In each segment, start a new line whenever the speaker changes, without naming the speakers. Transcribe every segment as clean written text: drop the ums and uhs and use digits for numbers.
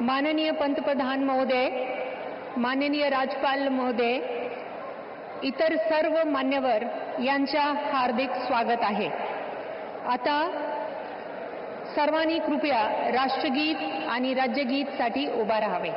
माननीय पंतप्रधान महोदय, माननीय राज्यपाल महोदय, इतर सर्व मान्यवर यांच्या हार्दिक स्वागत आहे। आता सर्वांनी कृपया राष्ट्रगीत आणि राज्यगीतसाठी उभा राहावे।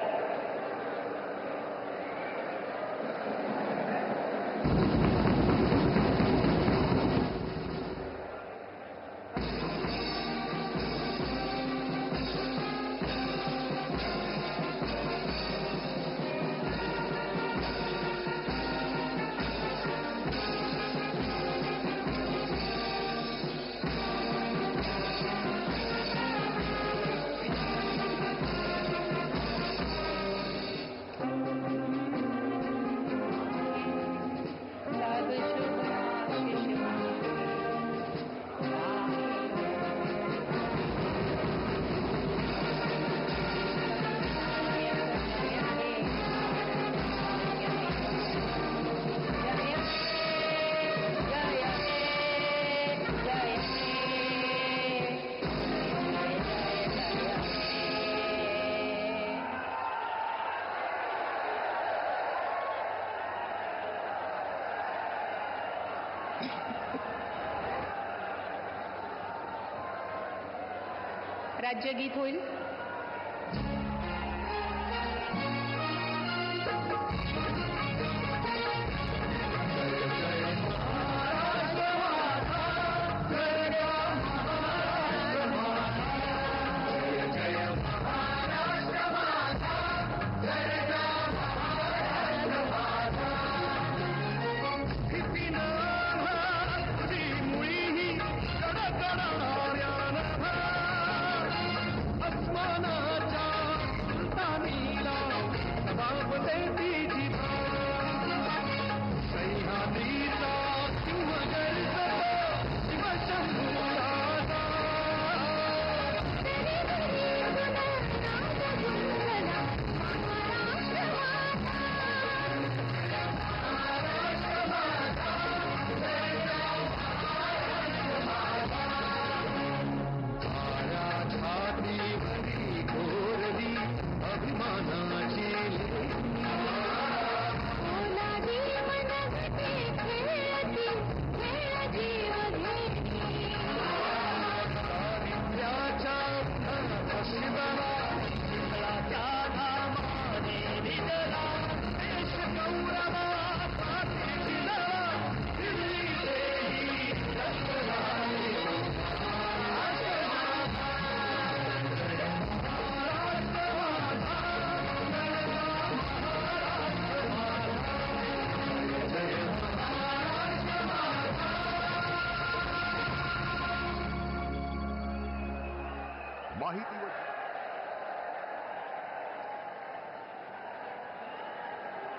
राज्यगीत होईल।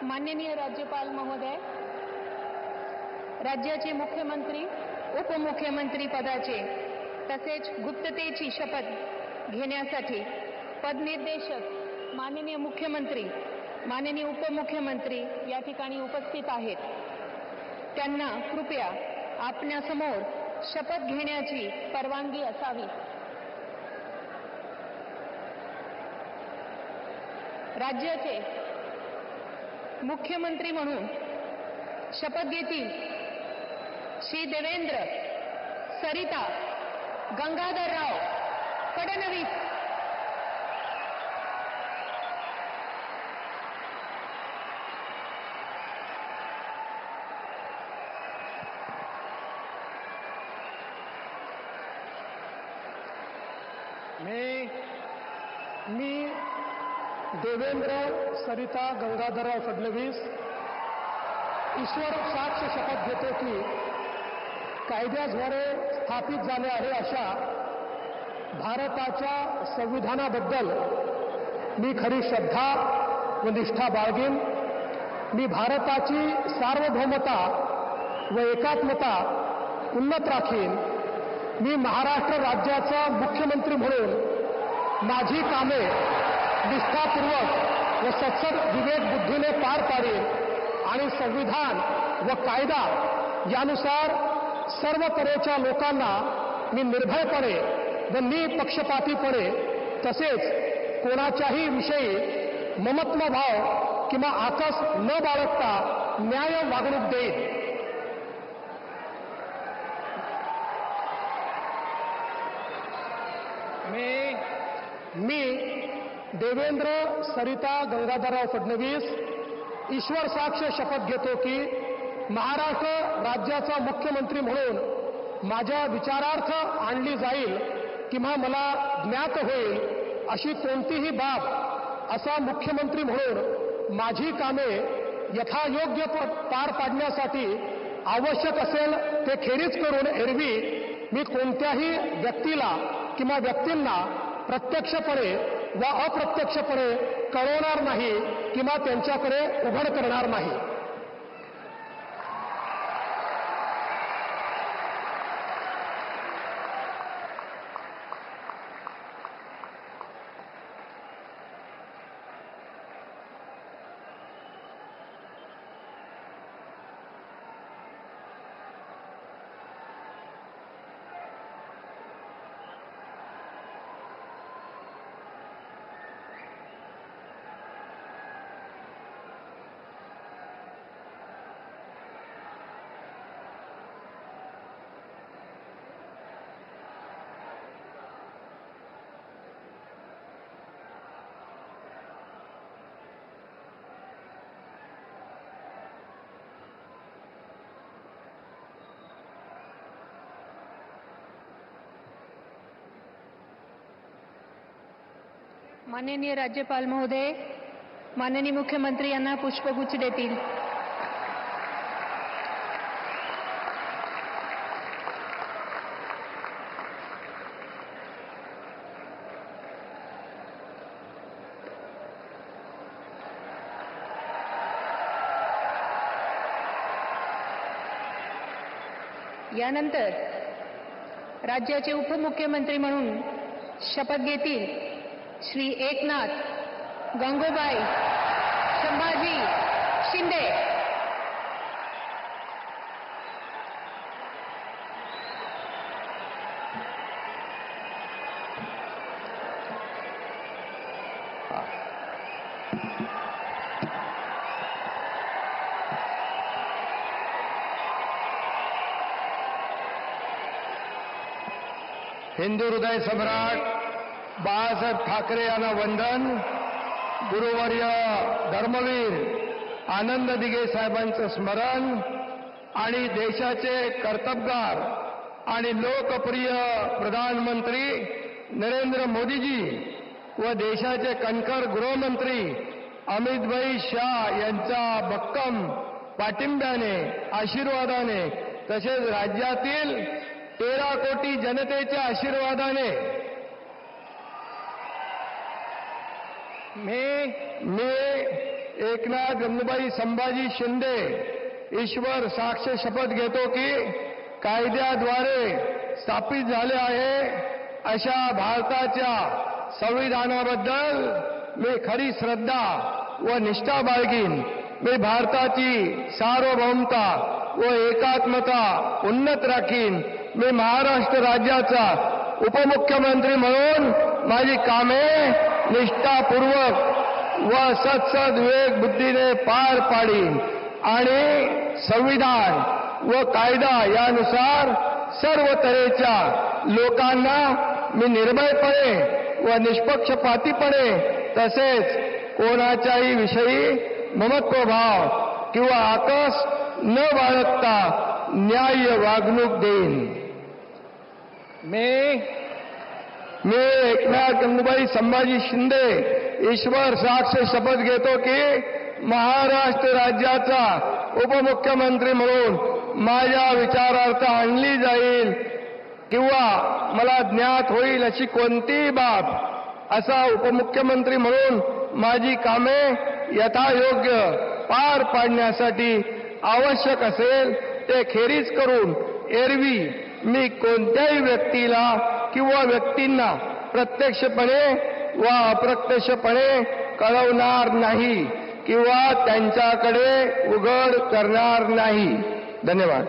माननीय राज्यपाल महोदय, राज्याचे मुख्यमंत्री, उपमुख्यमंत्री पदाचे तसेच गुप्ततेची शपथ घेण्यासाठी पदनिर्देशक माननीय मुख्यमंत्री, माननीय उपमुख्यमंत्री या ठिकाणी उपस्थित आहेत। त्यांना कृपया आपल्यासमोर शपथ घेण्याची परवानगी असावी। राज्याचे मुख्यमंत्री म्हणून शपथ घेतील श्री देवेंद्र सरिता गंगाधरराव फडणवीस।
मी देवेंद्र सरिता गंगाधरराव फडणवीस ईश्वर साक्ष शपथ घेतो की कायद्याद्वारे स्थापित झाले आहे अशा भारताच्या संविधानाबद्दल मी खरी श्रद्धा व निष्ठा बाळगेन। मी भारताची सार्वभौमता व एकात्मता उन्नत राखीन। मी महाराष्ट्र राज्याचा मुख्यमंत्री म्हणून माझी कामे निष्ठापूर्वक व सत्सद विवेक बुद्धीने पार पाडेल आणि संविधान व कायदा यानुसार सर्व तऱ्हेच्या लोकांना मी निर्भयपणे व निपक्षपातीपणे तसेच कोणाच्याही विषयी ममत्व भाव किंवा आकस न बाळगता न्याय वागणूक देईल. मी देवेंद्र सरिता गंगाधरराव फडणवीस ईश्वर साक्ष शपथ घेतो की महाराष्ट्र राज्याचा मुख्यमंत्री म्हणून माझ्या विचारार्थ आणली जाईल किंवा मला ज्ञात होईल अशी कोणतीही बाब असा मुख्यमंत्री म्हणून माझी कामे यथायोग्य पार पाडण्यासाठी आवश्यक असेल ते खेरीज करून एरवी मी कोणत्याही व्यक्तीला किंवा व्यक्तींना प्रत्यक्षपणे व अप्रत्यक्षपणे कळवणार नाही किंवा त्यांच्याकडे उघड करणार नाही.
माननीय राज्यपाल महोदय, माननीय मुख्यमंत्री यांना पुष्पगुच्छ देतील. यानंतर राज्याचे उपमुख्यमंत्री म्हणून शपथ घेतील श्री एकनाथ गंगूबाई संभाजी शिंदे.
हिंदू हृदय सम्राट बाळासाहेब ठाकरे यांना वंदन. गुरुवर्य धर्मवीर आनंद दिघे साहेबांचं स्मरण आणि देशाचे कर्तबगार आणि लोकप्रिय प्रधानमंत्री नरेंद्र मोदीजी व देशाचे कणखर गृहमंत्री अमितभाई शाह यांच्या भक्कम पाठिंब्याने, आशीर्वादाने तसेच राज्यातील 13 कोटी जनतेच्या आशीर्वादाने मी एकनाथ गंगूबाई संभाजी शिंदे ईश्वर साक्ष शपथ घेतो की कायद्याद्वारे स्थापित झाले आहे अशा भारताच्या संविधानाबद्दल मी खरी श्रद्धा व निष्ठा बाळगीन. मी भारताची सार्वभौमता व एकात्मता उन्नत राखीन. मी महाराष्ट्र राज्याचा उपमुख्यमंत्री म्हणून माझी कामे निष्ठापूर्वक व सत्सद विवेक बुद्धीने पार पाडीन आणि संविधान व कायदा यानुसार सर्व तऱ्हेच्या लोकांना मी निर्भयपणे व निष्पक्षपातीपणे तसेच कोणाच्याही विषयी ममत्वभाव किंवा आकस न बाळगता न्याय्य वागणूक देईन. मी एकनाथ गंगूबाई संभाजी शिंदे ईश्वर साक्ष शपथ घेतो की महाराष्ट्र राज्याचा उपमुख्यमंत्री म्हणून माझ्या विचारार्थ आणली जाईल किंवा मला ज्ञात होईल अशी कोणतीही बाब असा उपमुख्यमंत्री म्हणून माझी कामे यथायोग्य पार पाडण्यासाठी आवश्यक असेल ते खेरीज करून एरवी मी कोणत्याही व्यक्तीला किंवा व्यक्तींना प्रत्यक्षपणे व अप्रत्यक्षपणे कळवणार नाही किंवा त्यांच्याकडे उघड करणार नाही. धन्यवाद.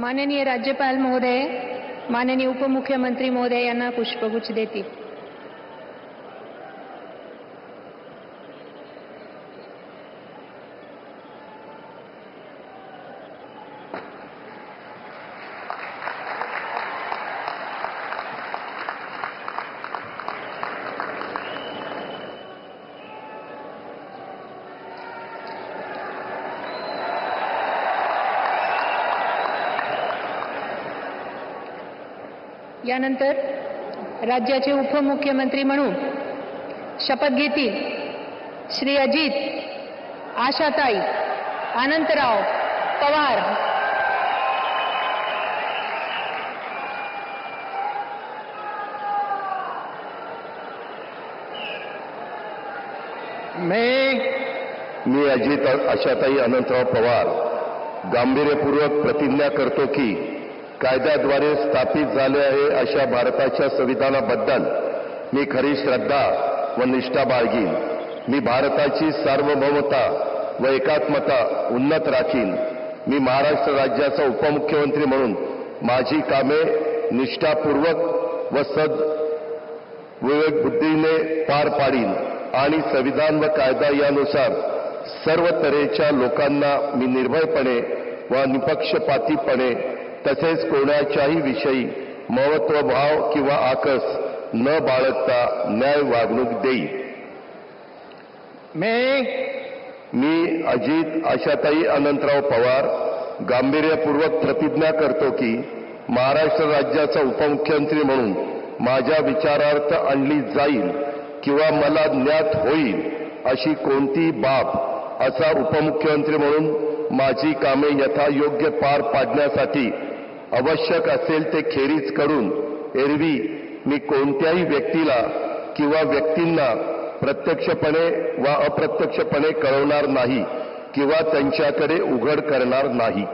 माननीय राज्यपाल महोदय, माननीय उपमुख्यमंत्री महोदय यांना पुष्पगुच्छ देतील. यानंतर राज्याचे उपमुख्यमंत्री म्हणून शपथ घेतील श्री अजित आशाताई अनंतराव पवार.
मी अजित आशाताई अनंतराव पवार गांभीर्यपूर्वक प्रतिज्ञा करतो की कायद्याद्वारे स्थापित झाले आहे अशा भारताच्या संविधानाबद्दल मी खरी श्रद्धा व निष्ठा बाळगीन. मी भारताची सार्वभौमता व एकात्मता उन्नत राखीन. मी महाराष्ट्र राज्याचा उपमुख्यमंत्री म्हणून माझी कामे निष्ठापूर्वक व विवेकबुद्धीने पार पाडीन आणि संविधान व कायदा यानुसार सर्व तऱ्हेच्या लोकांना मी निर्भयपणे व निपक्षपातीपणे तसेच कोणाच्याही विषयी महत्त्वभाव किंवा आकस न बाळगता न्याय वागणूक देईल. मी अजित आशाताई अनंतराव पवार गांभीर्यपूर्वक प्रतिज्ञा करतो की महाराष्ट्र राज्याचा उपमुख्यमंत्री म्हणून माझ्या विचारार्थ आणली जाईल किंवा मला ज्ञात होईल अशी कोणतीही बाब असा उपमुख्यमंत्री म्हणून माझी कामे यथायोग्य पार पाडण्यासाठी आवश्यक असेल ते खेरीज करून एरवी मी कोणत्याही व्यक्तीला किंवा व्यक्तींना प्रत्यक्षपणे वा अप्रत्यक्षपणे कळवणार नाही किंवा त्यांच्याकडे उघड करणार नाही.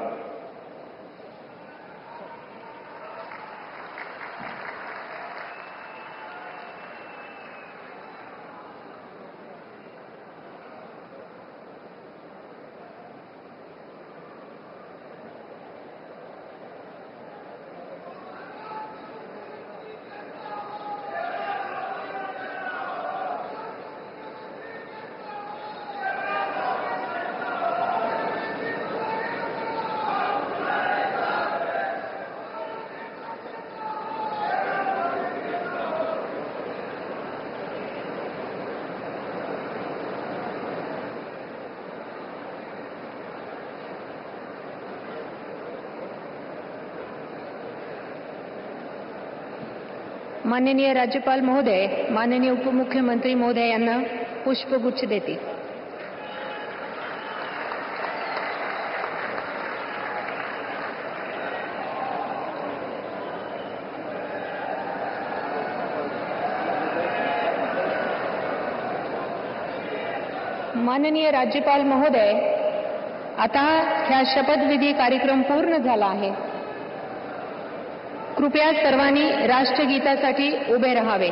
माननीय राज्यपाल महोदय, माननीय उपमुख्यमंत्री महोदय यांना पुष्पगुच्छ देतील. माननीय राज्यपाल महोदय, आता ह्या शपथविधी कार्यक्रम पूर्ण झाला आहे. कृपया सर्वांनी राष्ट्रगीतासाठी उभे राहावे.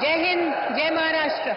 जय हिंद, जय महाराष्ट्र.